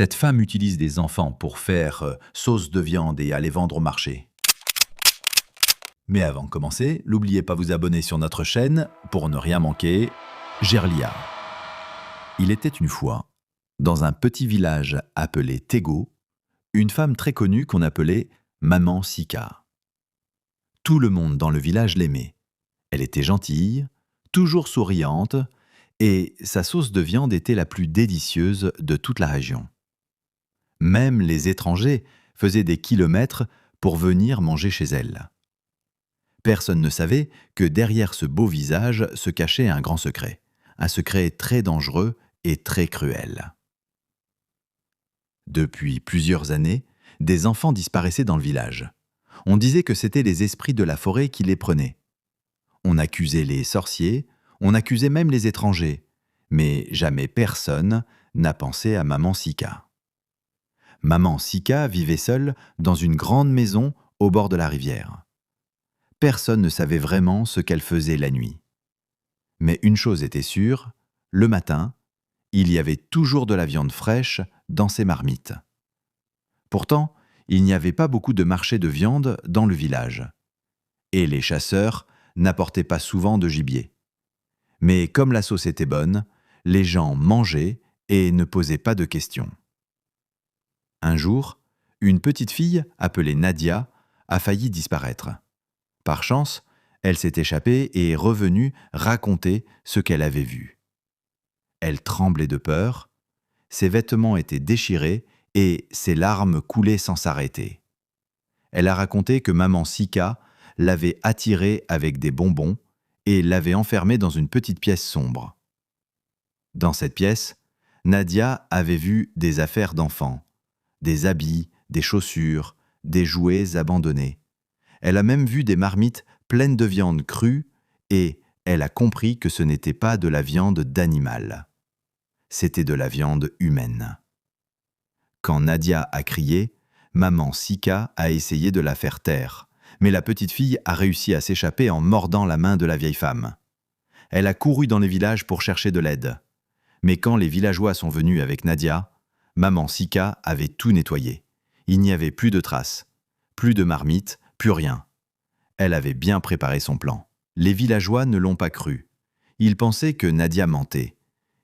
Cette femme utilise des enfants pour faire sauce de viande et aller vendre au marché. Mais avant de commencer, n'oubliez pas vous abonner sur notre chaîne pour ne rien manquer. Gerlia. Il était une fois, dans un petit village appelé Tego, une femme très connue qu'on appelait Maman Sika. Tout le monde dans le village l'aimait. Elle était gentille, toujours souriante, et sa sauce de viande était la plus délicieuse de toute la région. Même les étrangers faisaient des kilomètres pour venir manger chez elle. Personne ne savait que derrière ce beau visage se cachait un grand secret, un secret très dangereux et très cruel. Depuis plusieurs années, des enfants disparaissaient dans le village. On disait que c'étaient les esprits de la forêt qui les prenaient. On accusait les sorciers, on accusait même les étrangers, mais jamais personne n'a pensé à Maman Sika. Maman Sika vivait seule dans une grande maison au bord de la rivière. Personne ne savait vraiment ce qu'elle faisait la nuit. Mais une chose était sûre, le matin, il y avait toujours de la viande fraîche dans ses marmites. Pourtant, il n'y avait pas beaucoup de marchés de viande dans le village. Et les chasseurs n'apportaient pas souvent de gibier. Mais comme la sauce était bonne, les gens mangeaient et ne posaient pas de questions. Un jour, une petite fille appelée Nadia a failli disparaître. Par chance, elle s'est échappée et est revenue raconter ce qu'elle avait vu. Elle tremblait de peur, ses vêtements étaient déchirés et ses larmes coulaient sans s'arrêter. Elle a raconté que Maman Sika l'avait attirée avec des bonbons et l'avait enfermée dans une petite pièce sombre. Dans cette pièce, Nadia avait vu des affaires d'enfants, des habits, des chaussures, des jouets abandonnés. Elle a même vu des marmites pleines de viande crue et elle a compris que ce n'était pas de la viande d'animal. C'était de la viande humaine. Quand Nadia a crié, Maman Sika a essayé de la faire taire, mais la petite fille a réussi à s'échapper en mordant la main de la vieille femme. Elle a couru dans les villages pour chercher de l'aide. Mais quand les villageois sont venus avec Nadia, Maman Sika avait tout nettoyé. Il n'y avait plus de traces, plus de marmites, plus rien. Elle avait bien préparé son plan. Les villageois ne l'ont pas cru. Ils pensaient que Nadia mentait.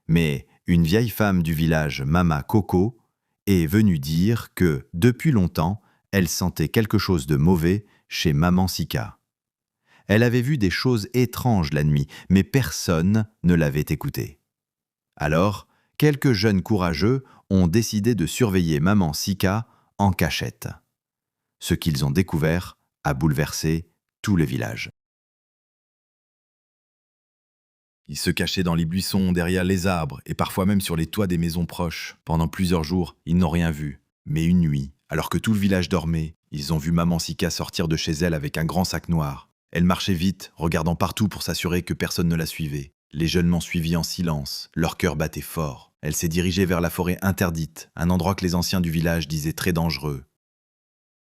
Mais une vieille femme du village, Mama Coco, est venue dire que, depuis longtemps, elle sentait quelque chose de mauvais chez Maman Sika. Elle avait vu des choses étranges la nuit, mais personne ne l'avait écoutée. Alors, quelques jeunes courageux ont décidé de surveiller Maman Sika en cachette. Ce qu'ils ont découvert a bouleversé tout le village. Ils se cachaient dans les buissons, derrière les arbres et parfois même sur les toits des maisons proches. Pendant plusieurs jours, ils n'ont rien vu. Mais une nuit, alors que tout le village dormait, ils ont vu Maman Sika sortir de chez elle avec un grand sac noir. Elle marchait vite, regardant partout pour s'assurer que personne ne la suivait. Les jeunes l'ont suivie en silence, leur cœur battait fort. Elle s'est dirigée vers la forêt interdite, un endroit que les anciens du village disaient très dangereux.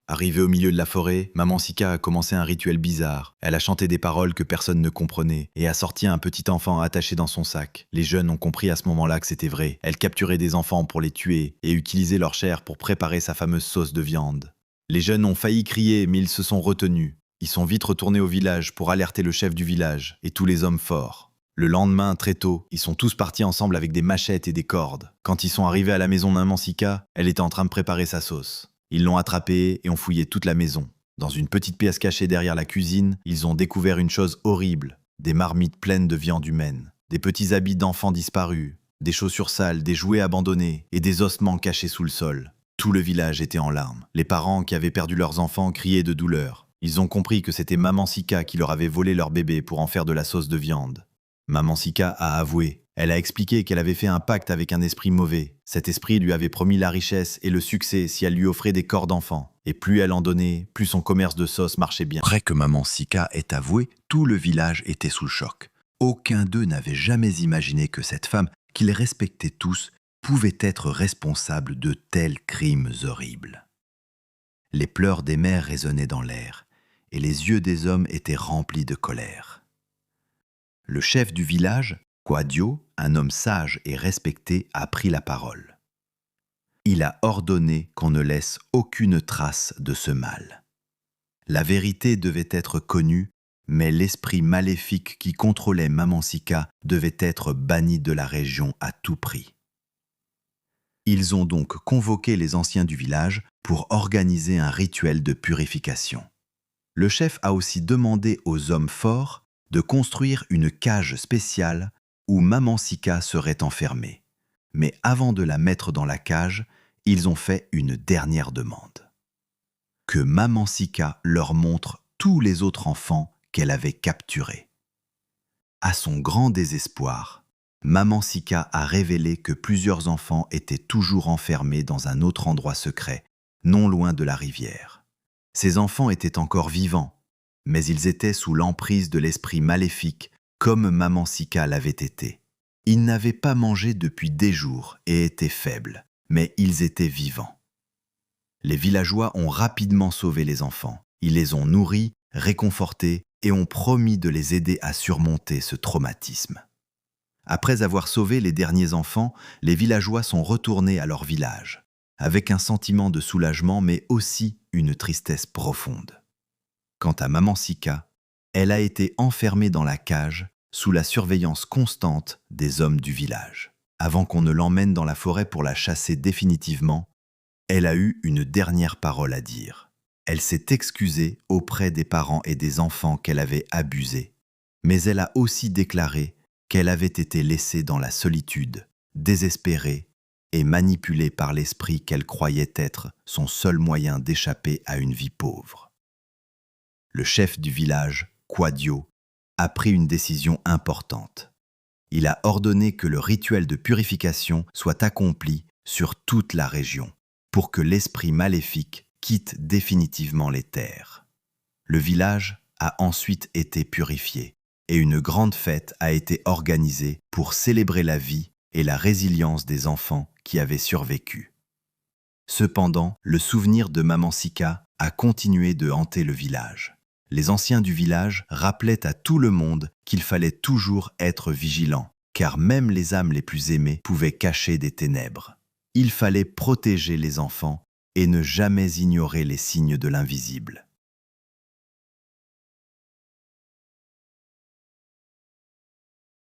Arrivée au milieu de la forêt, Maman Sika a commencé un rituel bizarre. Elle a chanté des paroles que personne ne comprenait et a sorti un petit enfant attaché dans son sac. Les jeunes ont compris à ce moment-là que c'était vrai. Elle capturait des enfants pour les tuer et utilisait leur chair pour préparer sa fameuse sauce de viande. Les jeunes ont failli crier, mais ils se sont retenus. Ils sont vite retournés au village pour alerter le chef du village et tous les hommes forts. Le lendemain, très tôt, ils sont tous partis ensemble avec des machettes et des cordes. Quand ils sont arrivés à la maison de Maman Sika, elle était en train de préparer sa sauce. Ils l'ont attrapée et ont fouillé toute la maison. Dans une petite pièce cachée derrière la cuisine, ils ont découvert une chose horrible, des marmites pleines de viande humaine, des petits habits d'enfants disparus, des chaussures sales, des jouets abandonnés et des ossements cachés sous le sol. Tout le village était en larmes. Les parents qui avaient perdu leurs enfants criaient de douleur. Ils ont compris que c'était Maman Sika qui leur avait volé leur bébé pour en faire de la sauce de viande. Maman Sika a avoué. Elle a expliqué qu'elle avait fait un pacte avec un esprit mauvais. Cet esprit lui avait promis la richesse et le succès si elle lui offrait des corps d'enfants. Et plus elle en donnait, plus son commerce de sauce marchait bien. Après que Maman Sika ait avoué, tout le village était sous le choc. Aucun d'eux n'avait jamais imaginé que cette femme, qu'ils respectaient tous, pouvait être responsable de tels crimes horribles. Les pleurs des mères résonnaient dans l'air, et les yeux des hommes étaient remplis de colère. Le chef du village, Quadio, un homme sage et respecté, a pris la parole. Il a ordonné qu'on ne laisse aucune trace de ce mal. La vérité devait être connue, mais l'esprit maléfique qui contrôlait Mamansika devait être banni de la région à tout prix. Ils ont donc convoqué les anciens du village pour organiser un rituel de purification. Le chef a aussi demandé aux hommes forts de construire une cage spéciale où Mamansika serait enfermée. Mais avant de la mettre dans la cage, ils ont fait une dernière demande. Que Mamansika leur montre tous les autres enfants qu'elle avait capturés. À son grand désespoir, Mamansika a révélé que plusieurs enfants étaient toujours enfermés dans un autre endroit secret, non loin de la rivière. Ces enfants étaient encore vivants, mais ils étaient sous l'emprise de l'esprit maléfique, comme Mamansika l'avait été. Ils n'avaient pas mangé depuis des jours et étaient faibles, mais ils étaient vivants. Les villageois ont rapidement sauvé les enfants. Ils les ont nourris, réconfortés et ont promis de les aider à surmonter ce traumatisme. Après avoir sauvé les derniers enfants, les villageois sont retournés à leur village, avec un sentiment de soulagement mais aussi une tristesse profonde. Quant à Mamansika, elle a été enfermée dans la cage sous la surveillance constante des hommes du village. Avant qu'on ne l'emmène dans la forêt pour la chasser définitivement, elle a eu une dernière parole à dire. Elle s'est excusée auprès des parents et des enfants qu'elle avait abusés, mais elle a aussi déclaré qu'elle avait été laissée dans la solitude, désespérée et manipulée par l'esprit qu'elle croyait être son seul moyen d'échapper à une vie pauvre. Le chef du village, Kwadio, a pris une décision importante. Il a ordonné que le rituel de purification soit accompli sur toute la région, pour que l'esprit maléfique quitte définitivement les terres. Le village a ensuite été purifié et une grande fête a été organisée pour célébrer la vie et la résilience des enfants qui avaient survécu. Cependant, le souvenir de Mamansika a continué de hanter le village. Les anciens du village rappelaient à tout le monde qu'il fallait toujours être vigilant, car même les âmes les plus aimées pouvaient cacher des ténèbres. Il fallait protéger les enfants et ne jamais ignorer les signes de l'invisible.